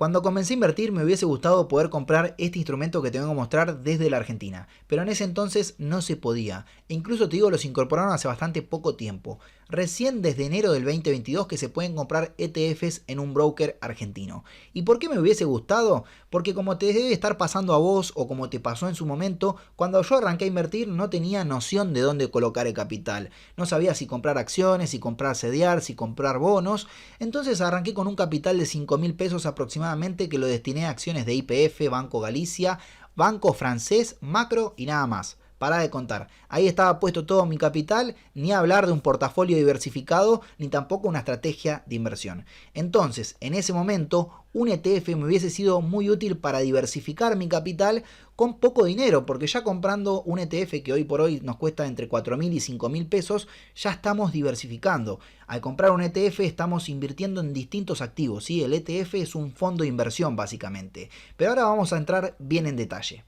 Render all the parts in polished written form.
Cuando comencé a invertir me hubiese gustado poder comprar este instrumento que te vengo a mostrar desde la Argentina, pero en ese entonces no se podía, e incluso te digo los incorporaron hace bastante poco tiempo, recién desde enero del 2022 que se pueden comprar ETFs en un broker argentino. ¿Y por qué me hubiese gustado? Porque como te debe estar pasando a vos o como te pasó en su momento, cuando yo arranqué a invertir no tenía noción de dónde colocar el capital, no sabía si comprar acciones, si comprar CDR, si comprar bonos, entonces arranqué con un capital de 5.000 pesos aproximadamente que lo destiné a acciones de YPF, Banco Galicia, Banco Francés, Macro y nada más. Para de contar. Ahí estaba puesto todo mi capital, ni hablar de un portafolio diversificado, ni tampoco una estrategia de inversión. Entonces, en ese momento, un ETF me hubiese sido muy útil para diversificar mi capital con poco dinero, porque ya comprando un ETF que hoy por hoy nos cuesta entre 4.000 y 5.000 pesos, ya estamos diversificando. Al comprar un ETF estamos invirtiendo en distintos activos, ¿sí? El ETF es un fondo de inversión básicamente. Pero ahora vamos a entrar bien en detalle.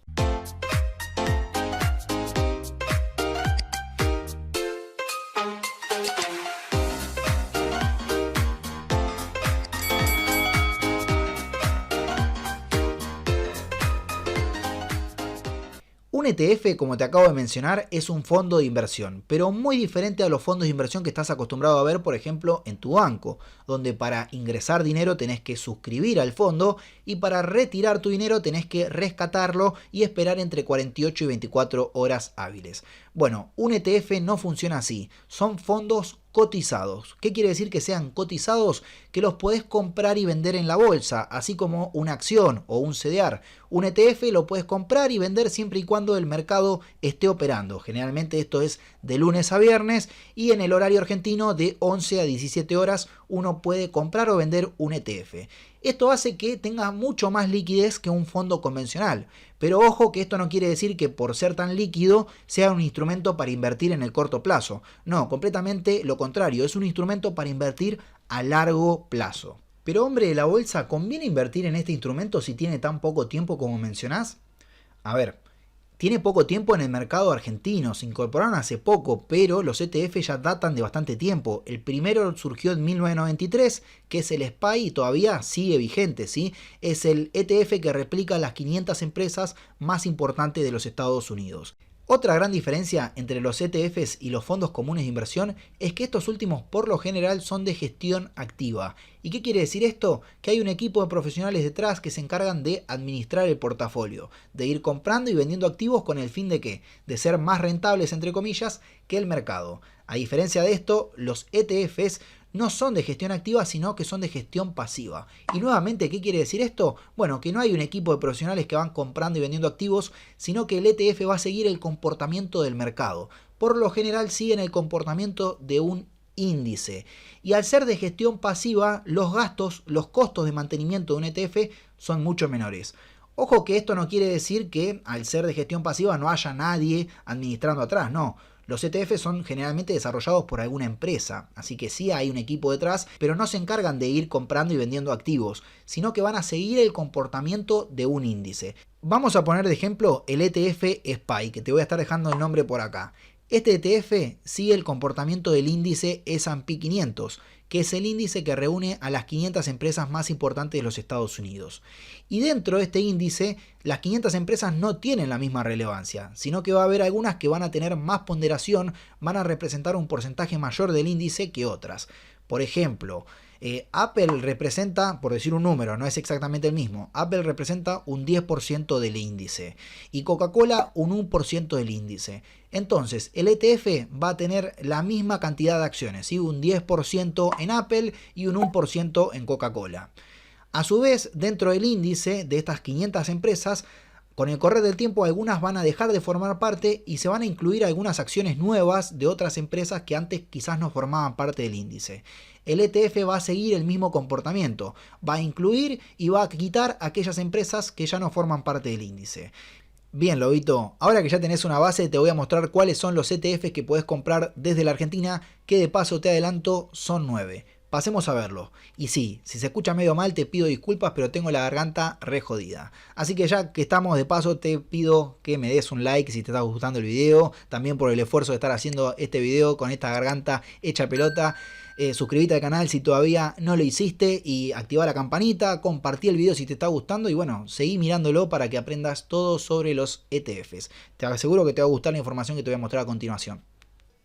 Un ETF, como te acabo de mencionar, es un fondo de inversión, pero muy diferente a los fondos de inversión que estás acostumbrado a ver, por ejemplo, en tu banco, donde para ingresar dinero tenés que suscribir al fondo y para retirar tu dinero tenés que rescatarlo y esperar entre 48 y 24 horas hábiles. Bueno, un ETF no funciona así, son fondos cotizados. ¿Qué quiere decir que sean cotizados? Que los podés comprar y vender en la bolsa, así como una acción o un CDR. Un ETF lo puedes comprar y vender siempre y cuando el mercado esté operando. Generalmente esto es de lunes a viernes y en el horario argentino de 11 a 17 horas uno puede comprar o vender un ETF. Esto hace que tenga mucho más liquidez que un fondo convencional. Pero ojo que esto no quiere decir que por ser tan líquido sea un instrumento para invertir en el corto plazo. No, completamente lo contrario, es un instrumento para invertir a largo plazo. Pero hombre de la bolsa, ¿conviene invertir en este instrumento si tiene tan poco tiempo como mencionás? A ver, tiene poco tiempo en el mercado argentino, se incorporaron hace poco, pero los ETF ya datan de bastante tiempo. El primero surgió en 1993, que es el SPY y todavía sigue vigente, ¿sí? Es el ETF que replica las 500 empresas más importantes de los Estados Unidos. Otra gran diferencia entre los ETFs y los fondos comunes de inversión es que estos últimos por lo general son de gestión activa. ¿Y qué quiere decir esto? Que hay un equipo de profesionales detrás que se encargan de administrar el portafolio, de ir comprando y vendiendo activos con el fin de ¿qué? De ser más rentables entre comillas que el mercado. A diferencia de esto, los ETFs no son de gestión activa, sino que son de gestión pasiva. Y nuevamente, ¿qué quiere decir esto? Bueno, que no hay un equipo de profesionales que van comprando y vendiendo activos, sino que el ETF va a seguir el comportamiento del mercado. Por lo general siguen el comportamiento de un índice. Y al ser de gestión pasiva, los gastos, los costos de mantenimiento de un ETF son mucho menores. Ojo que esto no quiere decir que al ser de gestión pasiva no haya nadie administrando atrás, no. Los ETF son generalmente desarrollados por alguna empresa, así que sí hay un equipo detrás, pero no se encargan de ir comprando y vendiendo activos, sino que van a seguir el comportamiento de un índice. Vamos a poner de ejemplo el ETF SPY, que te voy a estar dejando el nombre por acá. Este ETF sigue el comportamiento del índice S&P 500, que es el índice que reúne a las 500 empresas más importantes de los Estados Unidos. Y dentro de este índice, las 500 empresas no tienen la misma relevancia, sino que va a haber algunas que van a tener más ponderación, van a representar un porcentaje mayor del índice que otras. Por ejemplo, Apple representa, por decir un número, no es exactamente el mismo, Apple representa un 10% del índice y Coca-Cola un 1% del índice. Entonces, el ETF va a tener la misma cantidad de acciones, ¿sí? Un 10% en Apple y un 1% en Coca-Cola. A su vez, dentro del índice de estas 500 empresas, con el correr del tiempo algunas van a dejar de formar parte y se van a incluir algunas acciones nuevas de otras empresas que antes quizás no formaban parte del índice. El ETF va a seguir el mismo comportamiento, va a incluir y va a quitar aquellas empresas que ya no forman parte del índice. Bien, Lobito, ahora que ya tenés una base te voy a mostrar cuáles son los ETFs que podés comprar desde la Argentina, que de paso te adelanto son 9. Pasemos a verlo. Y sí, si se escucha medio mal te pido disculpas, pero tengo la garganta re jodida. Así que ya que estamos de paso te pido que me des un like si te está gustando el video. También por el esfuerzo de estar haciendo este video con esta garganta hecha pelota. Suscríbete al canal si todavía no lo hiciste y activa la campanita, compartí el video si te está gustando y bueno, seguí mirándolo para que aprendas todo sobre los ETFs. Te aseguro que te va a gustar la información que te voy a mostrar a continuación.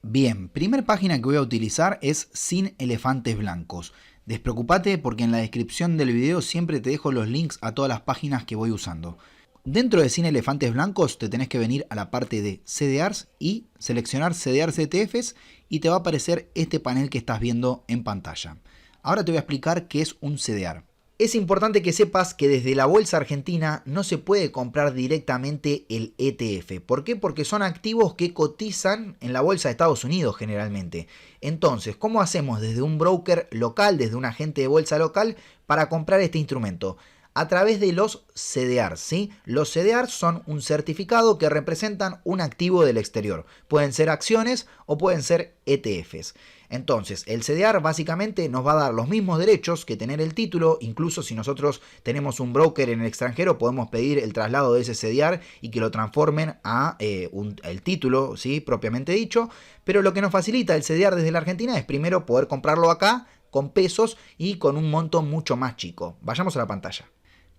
Bien, primer página que voy a utilizar es Sin Elefantes Blancos. Despreocupate porque en la descripción del video siempre te dejo los links a todas las páginas que voy usando. Dentro de Sin Elefantes Blancos te tenés que venir a la parte de CDRs y seleccionar CDRs ETFs y te va a aparecer este panel que estás viendo en pantalla. Ahora te voy a explicar qué es un CDR. Es importante que sepas que desde la bolsa argentina no se puede comprar directamente el ETF. ¿Por qué? Porque son activos que cotizan en la bolsa de Estados Unidos generalmente. Entonces, ¿cómo hacemos desde un broker local, desde un agente de bolsa local, para comprar este instrumento? A través de los CDRs, ¿sí? Los CDRs son un certificado que representan un activo del exterior. Pueden ser acciones o pueden ser ETFs. Entonces, el CDR básicamente nos va a dar los mismos derechos que tener el título. Incluso si nosotros tenemos un broker en el extranjero, podemos pedir el traslado de ese CDR y que lo transformen a el título, ¿sí? Propiamente dicho. Pero lo que nos facilita el CDR desde la Argentina es primero poder comprarlo acá con pesos y con un monto mucho más chico. Vayamos a la pantalla.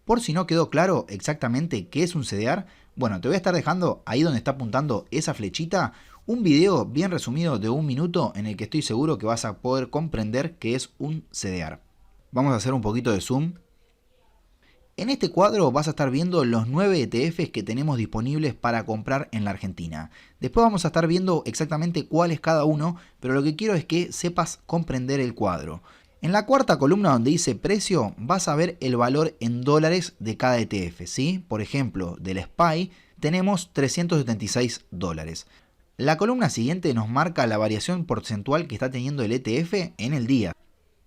Por si no quedó claro exactamente qué es un CDR, bueno, te voy a estar dejando ahí donde está apuntando esa flechita un video bien resumido de 1 minuto en el que estoy seguro que vas a poder comprender qué es un CDR. Vamos a hacer un poquito de zoom. En este cuadro vas a estar viendo los 9 ETFs que tenemos disponibles para comprar en la Argentina. Después vamos a estar viendo exactamente cuál es cada uno, pero lo que quiero es que sepas comprender el cuadro. En la cuarta columna donde dice precio vas a ver el valor en dólares de cada ETF, ¿sí? Por ejemplo, del SPY tenemos 376 dólares. La columna siguiente nos marca la variación porcentual que está teniendo el ETF en el día.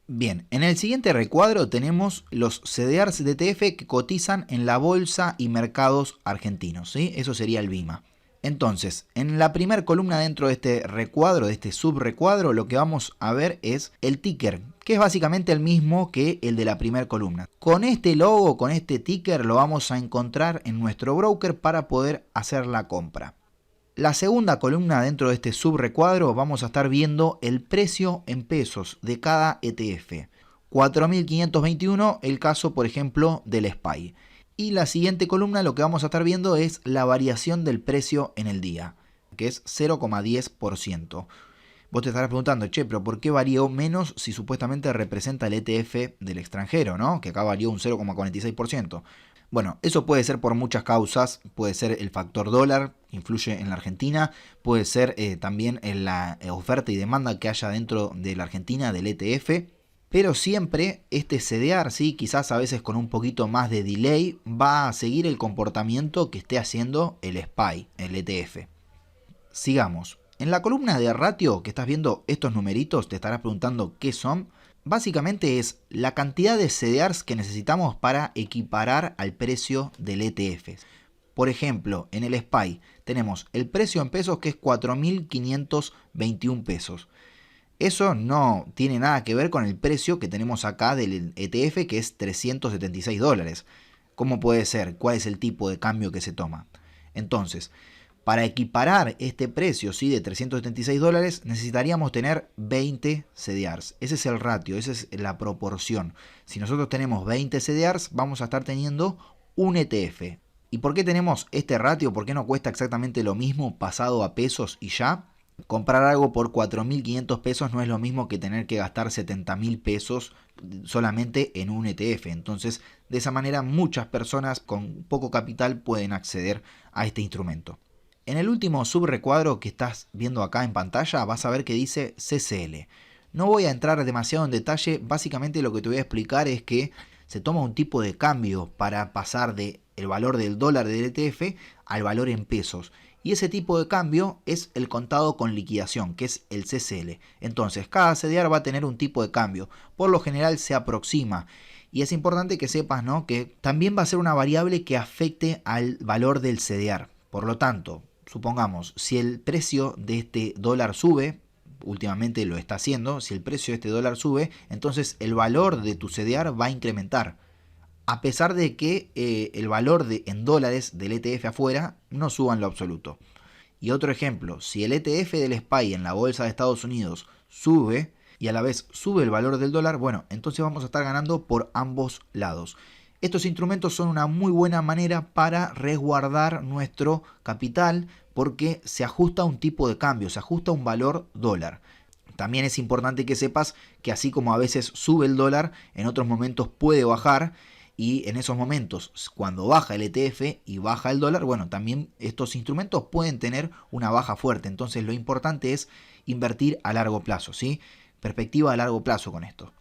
Bien, en el siguiente recuadro tenemos los CDRs de ETF que cotizan en la bolsa y mercados argentinos, ¿sí? Eso sería el BIMA. Entonces, en la primera columna dentro de este recuadro, de este subrecuadro, lo que vamos a ver es el ticker, que es básicamente el mismo que el de la primera columna. Con este logo, con este ticker, lo vamos a encontrar en nuestro broker para poder hacer la compra. La segunda columna dentro de este subrecuadro vamos a estar viendo el precio en pesos de cada ETF. 4.521 el caso, por ejemplo, del SPY. Y la siguiente columna lo que vamos a estar viendo es la variación del precio en el día, que es 0,10%. Vos te estarás preguntando, che, pero ¿por qué varió menos si supuestamente representa el ETF del extranjero, ¿no? Que acá varió un 0,46%. Bueno, eso puede ser por muchas causas. Puede ser el factor dólar, influye en la Argentina. Puede ser también en la oferta y demanda que haya dentro de la Argentina del ETF. Pero siempre este CDR, ¿sí? Quizás a veces con un poquito más de delay, va a seguir el comportamiento que esté haciendo el SPY, el ETF. Sigamos. En la columna de ratio que estás viendo estos numeritos, te estarás preguntando qué son. Básicamente es la cantidad de CDRs que necesitamos para equiparar al precio del ETF. Por ejemplo, en el SPY tenemos el precio en pesos que es 4.521 pesos. Eso no tiene nada que ver con el precio que tenemos acá del ETF, que es 376 dólares. ¿Cómo puede ser? ¿Cuál es el tipo de cambio que se toma? Entonces, para equiparar este precio, ¿sí?, de 376 dólares, necesitaríamos tener 20 CDRs. Ese es el ratio, esa es la proporción. Si nosotros tenemos 20 CDRs, vamos a estar teniendo un ETF. ¿Y por qué tenemos este ratio? ¿Por qué no cuesta exactamente lo mismo pasado a pesos y ya? Comprar algo por 4.500 pesos no es lo mismo que tener que gastar 70.000 pesos solamente en un ETF. Entonces, de esa manera, muchas personas con poco capital pueden acceder a este instrumento. En el último subrecuadro que estás viendo acá en pantalla, vas a ver que dice CCL. No voy a entrar demasiado en detalle. Básicamente lo que te voy a explicar es que se toma un tipo de cambio para pasar del valor del dólar del ETF al valor en pesos. Y ese tipo de cambio es el contado con liquidación, que es el CCL. Entonces, cada CDR va a tener un tipo de cambio. Por lo general se aproxima. Y es importante que sepas, ¿no?, que también va a ser una variable que afecte al valor del CDR. Por lo tanto, supongamos, si el precio de este dólar sube, últimamente lo está haciendo, si el precio de este dólar sube, entonces el valor de tu CDR va a incrementar. A pesar de que el valor en dólares del ETF afuera no suba en lo absoluto. Y otro ejemplo, si el ETF del SPY en la bolsa de Estados Unidos sube, y a la vez sube el valor del dólar, bueno, entonces vamos a estar ganando por ambos lados. Estos instrumentos son una muy buena manera para resguardar nuestro capital porque se ajusta a un tipo de cambio, se ajusta a un valor dólar. También es importante que sepas que así como a veces sube el dólar, en otros momentos puede bajar, y en esos momentos, cuando baja el ETF y baja el dólar, bueno, también estos instrumentos pueden tener una baja fuerte. Entonces lo importante es invertir a largo plazo, ¿sí? Perspectiva a largo plazo con esto.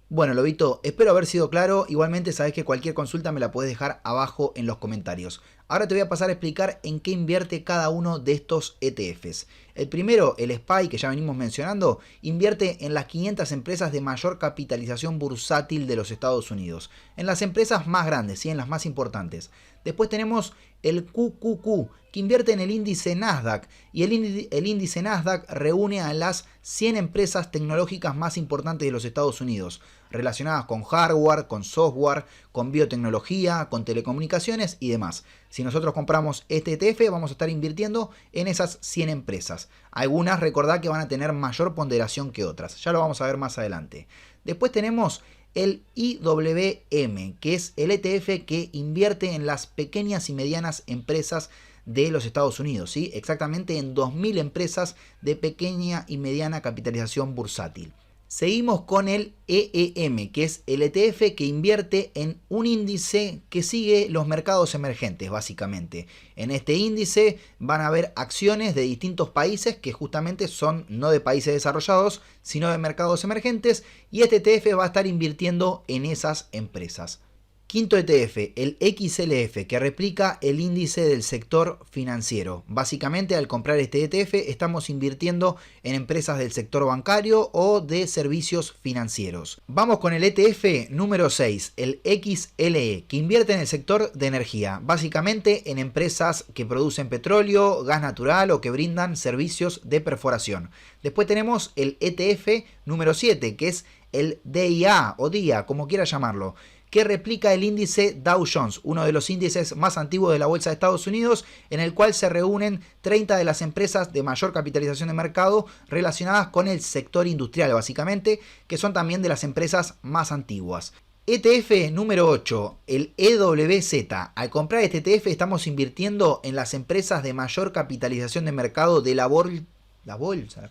Bueno, Lobito, espero haber sido claro. Igualmente sabes que cualquier consulta me la puedes dejar abajo en los comentarios. Ahora te voy a pasar a explicar en qué invierte cada uno de estos ETFs. El primero, el SPY, que ya venimos mencionando, invierte en las 500 empresas de mayor capitalización bursátil de los Estados Unidos. En las empresas más grandes, ¿sí? En las más importantes. Después tenemos el QQQ, que invierte en el índice Nasdaq. Y el índice Nasdaq reúne a las 100 empresas tecnológicas más importantes de los Estados Unidos, relacionadas con hardware, con software, con biotecnología, con telecomunicaciones y demás. Si nosotros compramos este ETF, vamos a estar invirtiendo en esas 100 empresas. Algunas, recordad que van a tener mayor ponderación que otras. Ya lo vamos a ver más adelante. Después tenemos el IWM, que es el ETF que invierte en las pequeñas y medianas empresas de los Estados Unidos, ¿sí? Exactamente en 2.000 empresas de pequeña y mediana capitalización bursátil. Seguimos con el EEM, que es el ETF que invierte en un índice que sigue los mercados emergentes, básicamente. En este índice van a haber acciones de distintos países que justamente son no de países desarrollados, sino de mercados emergentes, y este ETF va a estar invirtiendo en esas empresas. Quinto ETF, el XLF, que replica el índice del sector financiero. Básicamente, al comprar este ETF, estamos invirtiendo en empresas del sector bancario o de servicios financieros. Vamos con el ETF número 6, el XLE, que invierte en el sector de energía. Básicamente, en empresas que producen petróleo, gas natural o que brindan servicios de perforación. Después tenemos el ETF número 7, que es el DIA o DIA, como quiera llamarlo, que replica el índice Dow Jones, uno de los índices más antiguos de la Bolsa de Estados Unidos, en el cual se reúnen 30 de las empresas de mayor capitalización de mercado relacionadas con el sector industrial, básicamente, que son también de las empresas más antiguas. ETF número 8, el EWZ. Al comprar este ETF estamos invirtiendo en las empresas de mayor capitalización de mercado de la bolsa.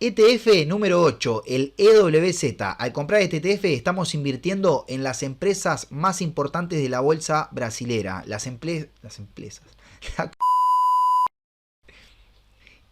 ETF número 8, el EWZ. Al comprar este ETF estamos invirtiendo en las empresas más importantes de la bolsa brasilera.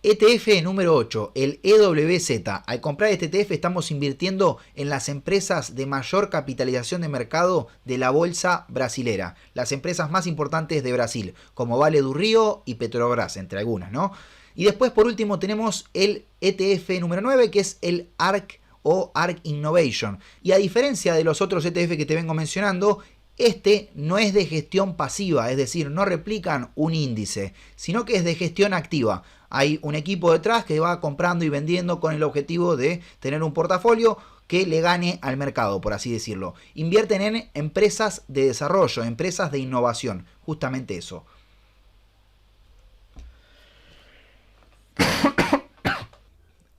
ETF número 8, el EWZ. Al comprar este ETF estamos invirtiendo en las empresas de mayor capitalización de mercado de la bolsa brasilera. Las empresas más importantes de Brasil, como Vale do Rio y Petrobras, entre algunas, ¿no? Y después, por último, tenemos el ETF número 9, que es el ARK o ARK Innovation. Y a diferencia de los otros ETF que te vengo mencionando, este no es de gestión pasiva, es decir, no replican un índice, sino que es de gestión activa. Hay un equipo detrás que va comprando y vendiendo con el objetivo de tener un portafolio que le gane al mercado, por así decirlo. Invierten en empresas de desarrollo, empresas de innovación, justamente eso.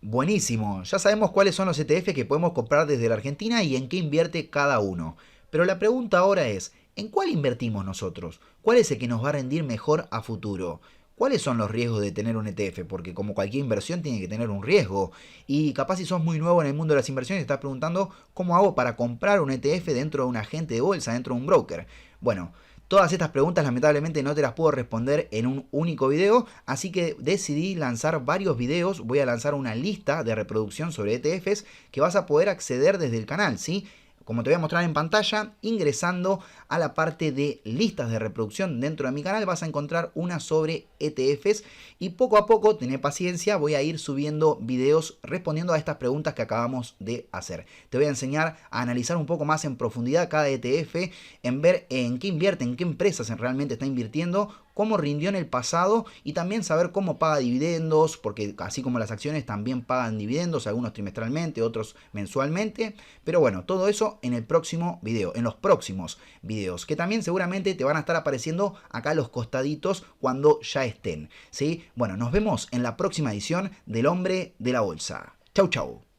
Buenísimo, ya sabemos cuáles son los ETF que podemos comprar desde la Argentina y en qué invierte cada uno. Pero la pregunta ahora es, ¿en cuál invertimos nosotros? ¿Cuál es el que nos va a rendir mejor a futuro? ¿Cuáles son los riesgos de tener un ETF? Porque como cualquier inversión tiene que tener un riesgo. Y capaz si sos muy nuevo en el mundo de las inversiones te estás preguntando ¿cómo hago para comprar un ETF dentro de un agente de bolsa, dentro de un broker? Bueno, todas estas preguntas lamentablemente no te las puedo responder en un único video, así que decidí lanzar varios videos. Voy a lanzar una lista de reproducción sobre ETFs que vas a poder acceder desde el canal, ¿sí? Como te voy a mostrar en pantalla, ingresando a la parte de listas de reproducción dentro de mi canal vas a encontrar una sobre ETFs y poco a poco, tené paciencia, voy a ir subiendo videos respondiendo a estas preguntas que acabamos de hacer. Te voy a enseñar a analizar un poco más en profundidad cada ETF, en ver en qué invierte, en qué empresas realmente está invirtiendo, cómo rindió en el pasado y también saber cómo paga dividendos, porque así como las acciones también pagan dividendos, algunos trimestralmente, otros mensualmente. Pero bueno, todo eso en el próximo video, en los próximos videos, que también seguramente te van a estar apareciendo acá los costaditos cuando ya estén, ¿sí? Bueno, nos vemos en la próxima edición del Hombre de la Bolsa. Chau, chau.